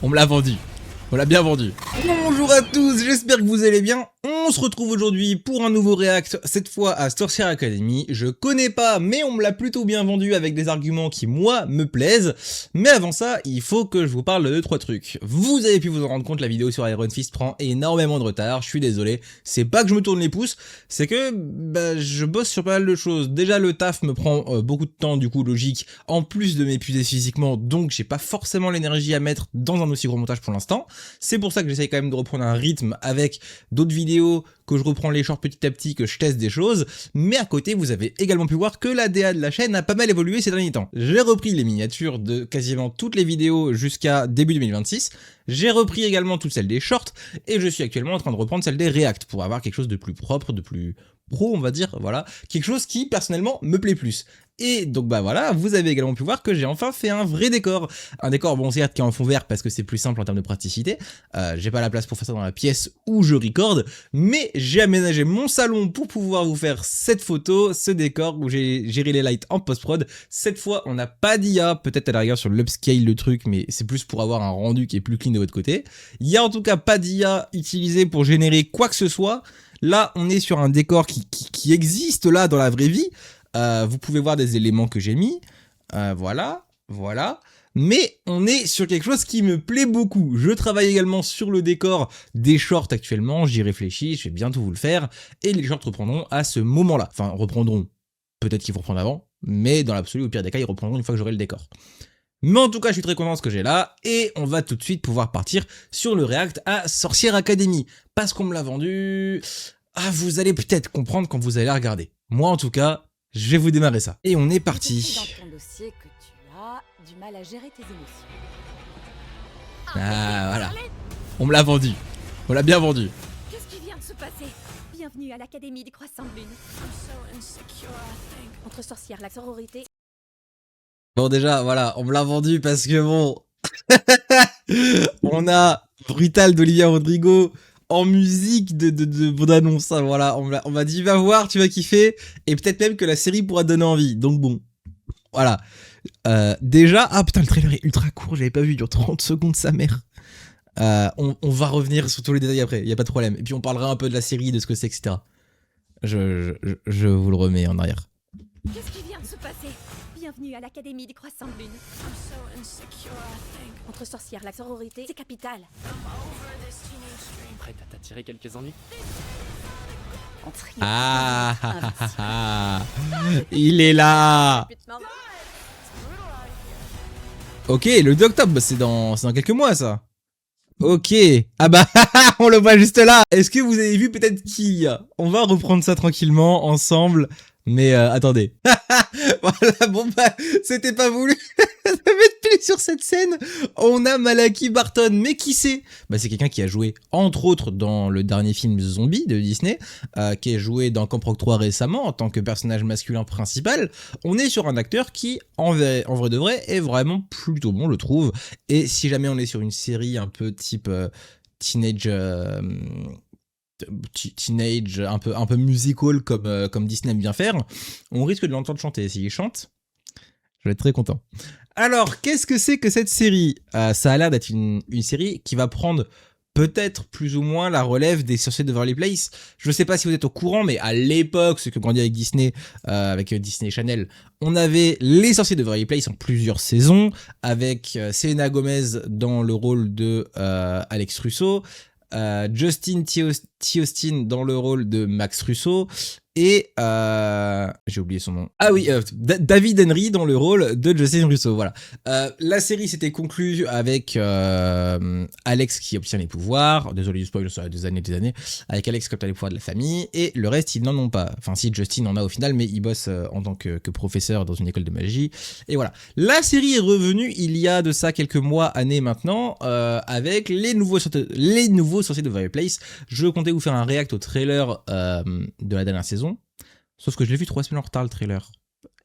On me l'a vendu. On l'a bien vendu. Bonjour à tous, j'espère que vous allez bien. On se retrouve aujourd'hui pour un nouveau react, cette fois à Sorcière Academy. Je connais pas, mais on me l'a plutôt bien vendu avec des arguments qui, moi, me plaisent. Mais avant ça, il faut que je vous parle de 2-3 trucs. Vous avez pu vous en rendre compte, la vidéo sur Iron Fist prend énormément de retard, je suis désolé. C'est pas que je me tourne les pouces, c'est que je bosse sur pas mal de choses. Déjà, le taf me prend beaucoup de temps, du coup, logique, en plus de m'épuiser physiquement, donc j'ai pas forcément l'énergie à mettre dans un aussi gros montage pour l'instant. C'est pour ça que j'essaye quand même de reprendre un rythme avec d'autres vidéos, que je reprends les shorts petit à petit, que je teste des choses, mais à côté vous avez également pu voir que la DA de la chaîne a pas mal évolué ces derniers temps. J'ai repris les miniatures de quasiment toutes les vidéos jusqu'à début 2026, j'ai repris également toutes celles des shorts, et je suis actuellement en train de reprendre celles des reacts pour avoir quelque chose de plus propre, de plus pro on va dire, voilà, quelque chose qui personnellement me plaît plus. Et donc voilà, vous avez également pu voir que j'ai enfin fait un vrai décor. Un décor, bon certes qui est en fond vert parce que c'est plus simple en termes de praticité, j'ai pas la place pour faire ça dans la pièce où je recorde, mais j'ai aménagé mon salon pour pouvoir vous faire cette photo, ce décor où j'ai géré les lights en post-prod. Cette fois on n'a pas d'IA, peut-être à la rigueur sur l'upscale le truc, mais c'est plus pour avoir un rendu qui est plus clean de votre côté. Il y a en tout cas pas d'IA utilisée pour générer quoi que ce soit. Là on est sur un décor qui existe là dans la vraie vie. Vous pouvez voir des éléments que j'ai mis, voilà, mais on est sur quelque chose qui me plaît beaucoup. Je travaille également sur le décor des shorts actuellement, j'y réfléchis, je vais bientôt vous le faire, et les shorts reprendront à ce moment-là. Enfin, reprendront, peut-être qu'ils vont reprendre avant, mais dans l'absolu, au pire des cas, ils reprendront une fois que j'aurai le décor. Mais en tout cas, je suis très content de ce que j'ai là, et on va tout de suite pouvoir partir sur le react à Sorcière Academy, parce qu'on me l'a vendu. Ah, vous allez peut-être comprendre quand vous allez regarder. Moi, en tout cas, je vais vous démarrer ça. Et on est parti. Dans ton dossier que tu as du mal à gérer tes émotions. Ah, voilà. On me l'a vendu. On l'a bien vendu. Qu'est-ce qui vient de se passer? Bienvenue à l'Académie des Croissants de Lune. Entre sorcières, la sororité... Bon, déjà, voilà, on me l'a vendu parce que bon... on a Brutal d'Olivia Rodrigo en musique de bande-annonce, hein, voilà. On m'a dit, va voir, tu vas kiffer. Et peut-être même que la série pourra te donner envie. Donc bon, voilà. Déjà, ah putain, le trailer est ultra court, j'avais pas vu, il dure 30 secondes, sa mère. On va revenir sur tous les détails après, y a pas de problème. Et puis on parlera un peu de la série, de ce que c'est, etc. Je vous le remets en arrière. Qu'est-ce qui vient de se passer? Bienvenue à l'Académie des Croissants de Lune. Entre sorcières, la sororité, c'est capital. Prête à t'attirer quelques ennuis? Ah, il est là. Ok, le 2 octobre, c'est dans quelques mois ça. Ok, ah bah on le voit juste là. Est-ce que vous avez vu peut-être qui? On va reprendre ça tranquillement ensemble. Mais attendez. Voilà, bon bah, c'était pas voulu de mettre plus sur cette scène. On a Malaki Barton, mais qui c'est? Bah c'est quelqu'un qui a joué, entre autres, dans le dernier film Zombie de Disney, qui a joué dans Camp Rock 3 récemment, en tant que personnage masculin principal. On est sur un acteur qui, en vrai de vrai, est vraiment plutôt bon, je trouve. Et si jamais on est sur une série un peu type teenage... un peu musical comme Disney aime bien faire, on risque de l'entendre chanter. S'il chante, je vais être très content. Alors, qu'est-ce que c'est que cette série? Ça a l'air d'être une série qui va prendre peut-être plus ou moins la relève des Sorciers de Waverly Place. Je sais pas si vous êtes au courant, mais à l'époque, ceux qui ont grandi avec Disney, avec Disney Channel, on avait les Sorciers de Waverly Place en plusieurs saisons, avec Selena Gomez dans le rôle de Alex Russo, Justin Theostin dans le rôle de Max Russo, et j'ai oublié son nom. Ah oui, David Henry dans le rôle de Justin Russo, voilà. La série s'était conclue avec Alex qui obtient les pouvoirs, désolé du spoil, ça a des années, avec Alex qui obtient les pouvoirs de la famille, et le reste ils n'en ont pas. Enfin si, Justin en a au final, mais il bosse en tant que professeur dans une école de magie, et voilà. La série est revenue il y a de ça quelques mois, années maintenant, avec les nouveaux Sorciers de Waverly Place. Je comptais vous faire un react au trailer de la dernière saison, sauf que je l'ai vu 3 semaines en retard le trailer.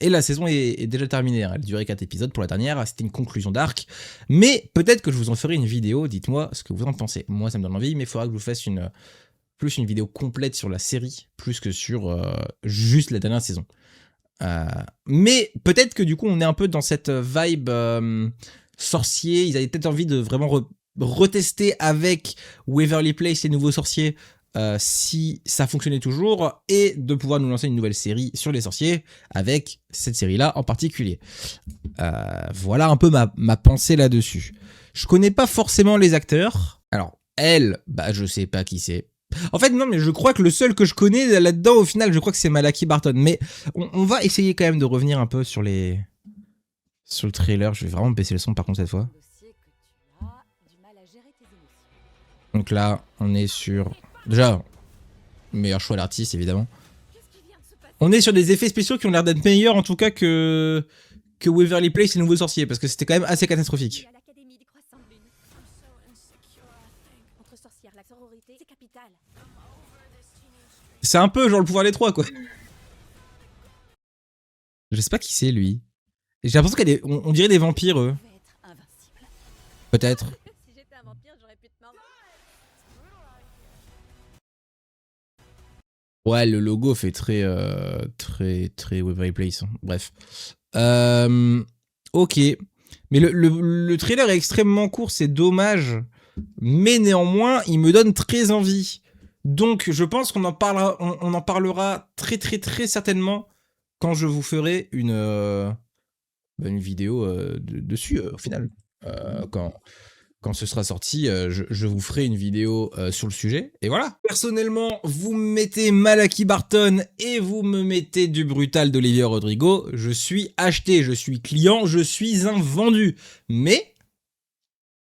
Et la saison est déjà terminée, hein. Elle durait 4 épisodes pour la dernière, c'était une conclusion d'arc, mais peut-être que je vous en ferai une vidéo, dites-moi ce que vous en pensez. Moi ça me donne envie, mais il faudra que je vous fasse plus une vidéo complète sur la série, plus que sur juste la dernière saison. Mais peut-être que du coup on est un peu dans cette vibe sorcier, ils avaient peut-être envie de vraiment retester avec Waverly Place, les nouveaux sorciers, si ça fonctionnait toujours, et de pouvoir nous lancer une nouvelle série sur les sorciers avec cette série-là en particulier. Voilà un peu ma pensée là-dessus. Je connais pas forcément les acteurs. Alors, elle, bah je sais pas qui c'est. En fait, non, mais je crois que le seul que je connais là-dedans, au final, je crois que c'est Malaki Barton. Mais on va essayer quand même de revenir un peu sur le trailer. Je vais vraiment baisser le son par contre cette fois. Donc là, on est sur... Déjà, meilleur choix d'artiste, évidemment. On est sur des effets spéciaux qui ont l'air d'être meilleurs, en tout cas, que Waverly Place et les nouveaux sorciers, parce que c'était quand même assez catastrophique. C'est un peu genre le pouvoir des trois, quoi. Je sais pas qui c'est, lui. J'ai l'impression qu'il y a on dirait des vampires, eux. Peut-être. Ouais, le logo fait très Waverly Place. Hein. Bref. Ok. Mais le trailer est extrêmement court, c'est dommage. Mais néanmoins, il me donne très envie. Donc, je pense qu'on en parlera très certainement quand je vous ferai une vidéo dessus, au final. Quand ce sera sorti, je vous ferai une vidéo sur le sujet. Et voilà. Personnellement, vous me mettez Malaki Barton et vous me mettez du brutal d'Olivia Rodrigo. Je suis acheté, je suis client, je suis un vendu. Mais...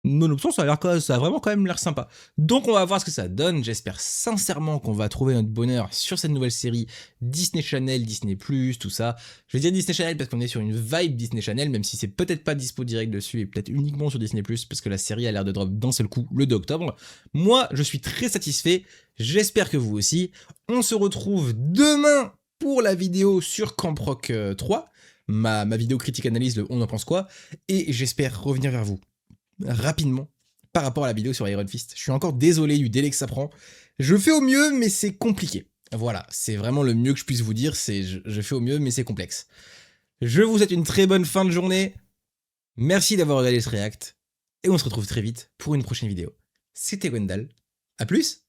Nonobstant, ça a vraiment quand même l'air sympa. Donc on va voir ce que ça donne. J'espère sincèrement qu'on va trouver notre bonheur sur cette nouvelle série Disney Channel, Disney+, tout ça. Je vais dire Disney Channel parce qu'on est sur une vibe Disney Channel, même si c'est peut-être pas dispo direct dessus et peut-être uniquement sur Disney+, parce que la série a l'air de drop d'un seul coup le 2 octobre. Moi, je suis très satisfait. J'espère que vous aussi. On se retrouve demain pour la vidéo sur Camp Rock 3. Ma vidéo critique analyse de On en pense quoi. Et j'espère revenir vers vous rapidement par rapport à la vidéo sur Iron Fist. Je suis encore désolé du délai que ça prend. Je fais au mieux, mais c'est compliqué. Voilà, c'est vraiment le mieux que je puisse vous dire, c'est je fais au mieux, mais c'est complexe. Je vous souhaite une très bonne fin de journée. Merci d'avoir regardé ce react. Et on se retrouve très vite pour une prochaine vidéo. C'était Gwendal. À plus!